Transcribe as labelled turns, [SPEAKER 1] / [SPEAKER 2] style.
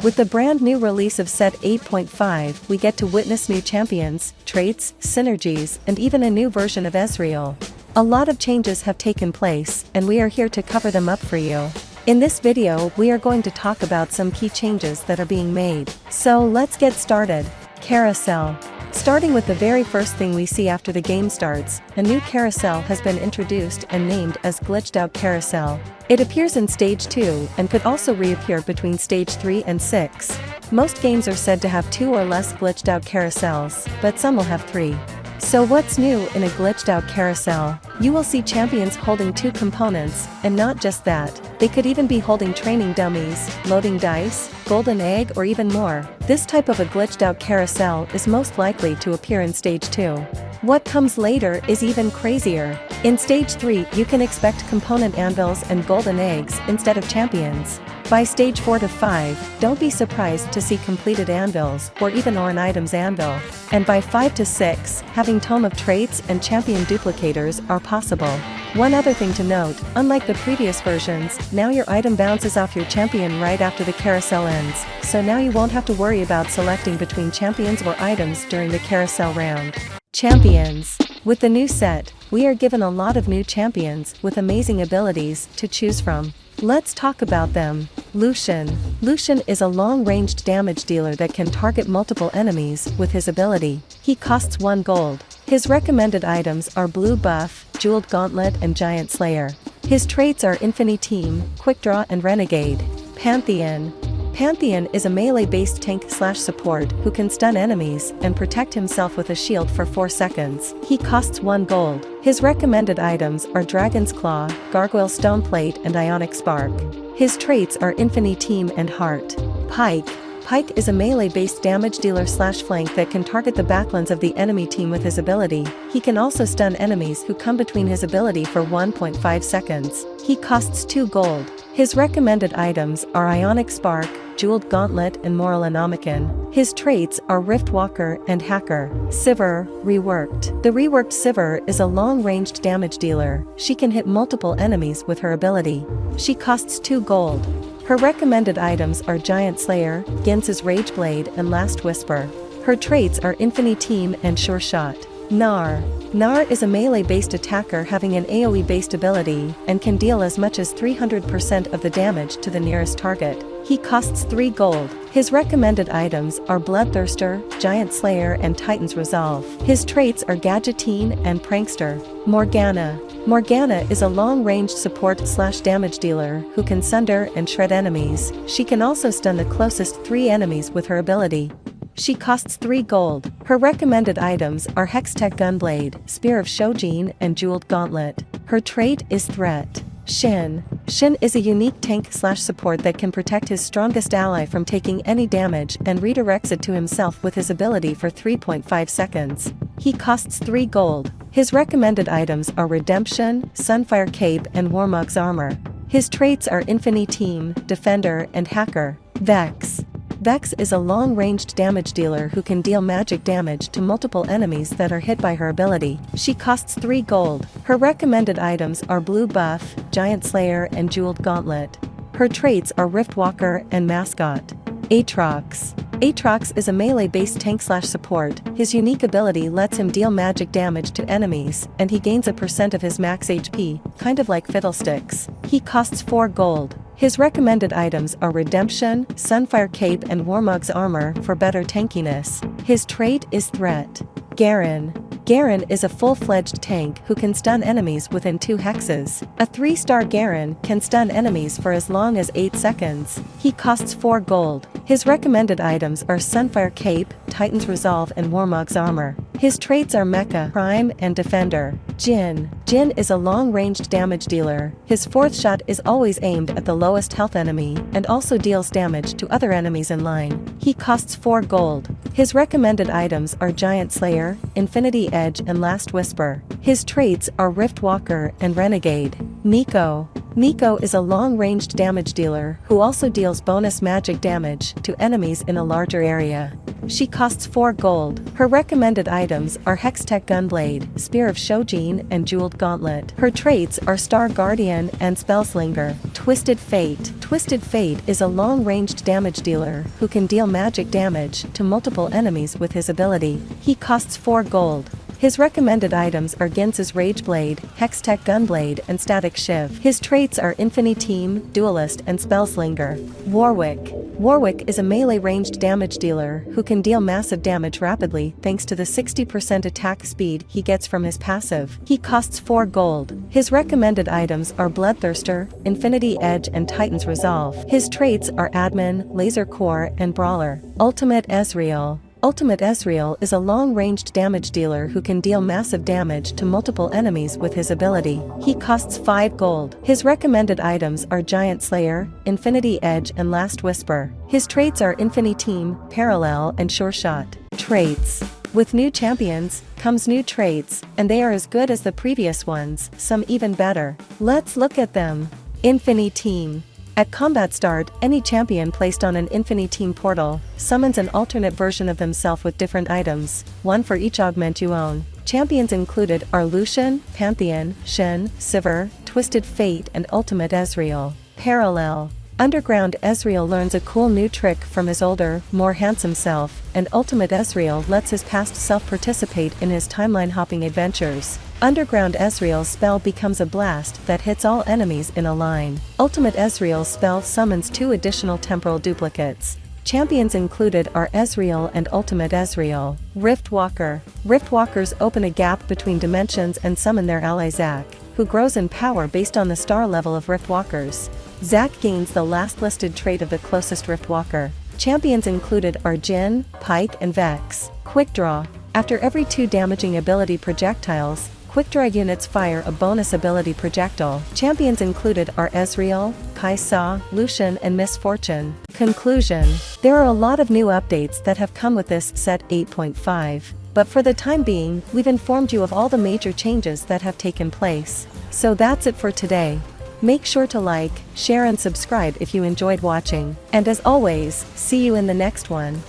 [SPEAKER 1] With the brand new release of Set 8.5, we get to witness new champions, traits, synergies, and even a new version of Ezreal. A lot of changes have taken place, and we are here to cover them up for you. In this video, we are going to talk about some key changes that are being made. So let's get started. Carousel. Starting with the very first thing we see after the game starts, a new carousel has been introduced and named as Glitched Out Carousel. It appears in Stage 2 and could also reappear between Stage 3 and 6. Most games are said to have 2 or less glitched out carousels, but some will have 3. So what's new in a glitched out carousel? You will see champions holding 2 components, and not just that, they could even be holding training dummies, loading dice, golden egg, or even more. This type of a glitched out carousel is most likely to appear in Stage 2. What comes later is even crazier. In Stage 3 you can expect component anvils and golden eggs instead of champions. By Stage 4 to 5, don't be surprised to see completed anvils or even an item's anvil. And by 5 to 6, having Tome of Traits and champion duplicators are possible. One other thing to note, unlike the previous versions, now your item bounces off your champion right after the carousel ends, so now you won't have to worry about selecting between champions or items during the carousel round. Champions. With the new set, we are given a lot of new champions with amazing abilities to choose from. Let's talk about them. Lucian. Lucian is a long-ranged damage dealer that can target multiple enemies with his ability. He costs 1 gold. His recommended items are Blue Buff, Jeweled Gauntlet and Giant Slayer. His traits are Infinity Team, Quick Draw and Renegade. Pantheon. Pantheon is a melee-based tank/support who can stun enemies and protect himself with a shield for 4 seconds. He costs 1 gold. His recommended items are Dragon's Claw, Gargoyle Stoneplate and Ionic Spark. His traits are Infinity Team and Heart. Pike. Pike is a melee-based damage dealer/flank that can target the backlines of the enemy team with his ability. He can also stun enemies who come between his ability for 1.5 seconds. He costs 2 gold. His recommended items are Ionic Spark, Jeweled Gauntlet and Moralanomicon. His traits are Riftwalker and Hacker. Sivir, reworked. The reworked Sivir is a long-ranged damage dealer. She can hit multiple enemies with her ability. She costs 2 gold. Her recommended items are Giant Slayer, Gens's Rageblade and Last Whisper. Her traits are Infinity Team and Sure Shot. Gnar. Gnar is a melee-based attacker having an AoE-based ability, and can deal as much as 300% of the damage to the nearest target. He costs 3 gold. His recommended items are Bloodthirster, Giant Slayer and Titan's Resolve. His traits are Gadgeteen and Prankster. Morgana. Morgana is a long-ranged support/damage dealer who can sunder and shred enemies. She can also stun the closest 3 enemies with her ability. She costs 3 gold. Her recommended items are Hextech Gunblade, Spear of Shojin and Jeweled Gauntlet. Her trait is Threat. Shin. Shin is a unique tank/support that can protect his strongest ally from taking any damage and redirects it to himself with his ability for 3.5 seconds. He costs 3 gold. His recommended items are Redemption, Sunfire Cape and Warmog's Armor. His traits are Infinity Team, Defender and Hacker. Vex. Vex is a long-ranged damage dealer who can deal magic damage to multiple enemies that are hit by her ability. She costs 3 gold. Her recommended items are Blue Buff, Giant Slayer and Jeweled Gauntlet. Her traits are Riftwalker and Mascot. Aatrox. Aatrox is a melee-based tank/support. His unique ability lets him deal magic damage to enemies, and he gains a % of his max HP, kind of like Fiddlesticks. He costs 4 gold. His recommended items are Redemption, Sunfire Cape and Warmog's Armor for better tankiness. His trait is Threat. Garen. Garen is a full-fledged tank who can stun enemies within 2 hexes. A 3-star Garen can stun enemies for as long as 8 seconds. He costs 4 gold. His recommended items are Sunfire Cape, Titan's Resolve and Warmog's Armor. His traits are Mecha, Prime and Defender. Jhin. Jhin is a long-ranged damage dealer. His 4th shot is always aimed at the lowest health enemy and also deals damage to other enemies in line. He costs 4 gold. His recommended items are Giant Slayer, Infinity Edge and Last Whisper. His traits are Riftwalker and Renegade. Neeko. Miko is a long-ranged damage dealer who also deals bonus magic damage to enemies in a larger area. She costs 4 gold. Her recommended items are Hextech Gunblade, Spear of Shojin, and Jeweled Gauntlet. Her traits are Star Guardian and Spellslinger. Twisted Fate. Twisted Fate is a long-ranged damage dealer who can deal magic damage to multiple enemies with his ability. He costs 4 gold. His recommended items are Ginz's Rageblade, Hextech Gunblade, and Static Shiv. His traits are Infiniteam, Duelist, and Spellslinger. Warwick. Warwick is a melee ranged damage dealer who can deal massive damage rapidly thanks to the 60% attack speed he gets from his passive. He costs 4 gold. His recommended items are Bloodthirster, Infinity Edge, and Titan's Resolve. His traits are Admin, Laser Core, and Brawler. Ultimate Ezreal. Ultimate Ezreal is a long-ranged damage dealer who can deal massive damage to multiple enemies with his ability. He costs 5 gold. His recommended items are Giant Slayer, Infinity Edge, and Last Whisper. His traits are Infiniteam, Parallel, and Sure Shot. Traits. With new champions comes new traits, and they are as good as the previous ones, some even better. Let's look at them. Infiniteam. At combat start, any champion placed on an Infiniteam portal summons an alternate version of themselves with different items, one for each augment you own. Champions included are Lucian, Pantheon, Shen, Sivir, Twisted Fate, and Ultimate Ezreal. Parallel. Underground Ezreal learns a cool new trick from his older, more handsome self, and Ultimate Ezreal lets his past self participate in his timeline-hopping adventures. Underground Ezreal's spell becomes a blast that hits all enemies in a line. Ultimate Ezreal's spell summons 2 additional temporal duplicates. Champions included are Ezreal and Ultimate Ezreal. Riftwalker. Riftwalkers open a gap between dimensions and summon their ally Zac, who grows in power based on the star level of Riftwalkers. Zac gains the last listed trait of the closest Riftwalker. Champions included are Jhin, Pyke, and Vex. Quick Draw. After every 2 damaging ability projectiles, Quick Draw units fire a bonus ability projectile. Champions included are Ezreal, Kai'Sa, Lucian, and Misfortune. Conclusion. There are a lot of new updates that have come with this set 8.5, but for the time being, we've informed you of all the major changes that have taken place. So that's it for today. Make sure to like, share, and subscribe if you enjoyed watching. And as always, see you in the next one.